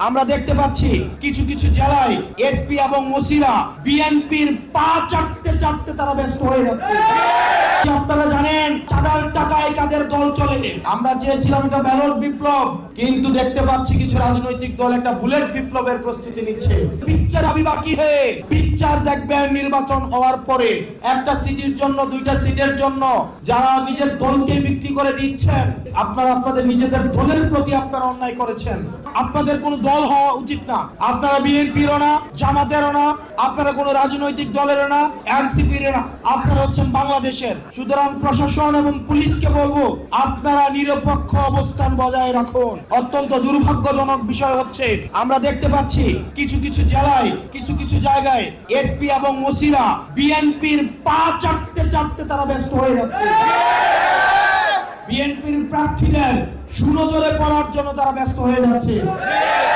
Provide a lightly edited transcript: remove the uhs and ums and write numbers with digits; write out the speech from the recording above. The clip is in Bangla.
আমরা দেখতে পাচ্ছি কিছু কিছু জেলায় এসপি এবং ওসিরা বিএনপির পা চাটতে চাটতে তারা ব্যস্ত হয়ে যাচ্ছে। আপনারা জানেন চাঁদার টাকায় কাদের দল চলে। আমরা চেয়েছিলাম এটা ব্যালট বিপ্লব, কিন্তু দেখতে পাচ্ছি কিছু রাজনৈতিক দল একটা বুলেট বিপ্লবের প্রস্তুতি নিচ্ছে। পিকচার আবি বাকি হে পিকচার দেখবেন নির্বাচন হওয়ার পরে একটা সিটির জন্য, দুইটা সিটের জন্য যারা নিজের দলকে বিক্রি করে দিচ্ছেন, আপনারা আপনাদের নিজেদের দলের প্রতি আপনারা অন্যায় করেছেন। আপনাদের কোনো দল হওয়া উচিত না। আপনারা বিএনপিরও না, জামাতেরও না, আপনারা কোনো রাজনৈতিক দলেরও না, এনসিপির না, আপনারা হচ্ছেন বাংলাদেশের। সুতরাং প্রশাসন এবং পুলিশকে বলবো আপনারা নিরপেক্ষ অবস্থান বজায় রাখুন। অত্যন্ত দুর্ভাগ্যজনক বিষয় হচ্ছে আমরা দেখতে পাচ্ছি কিছু কিছু জেলায়, কিছু কিছু জায়গায় এসপি এবং ওসিরা বিএনপির পা চাটতে চাটতে তারা ব্যস্ত হয়ে যাচ্ছে। বিএনপির প্রার্থীদের সুনজরে পড়ার জন্য তারা ব্যস্ত হয়ে যাচ্ছে।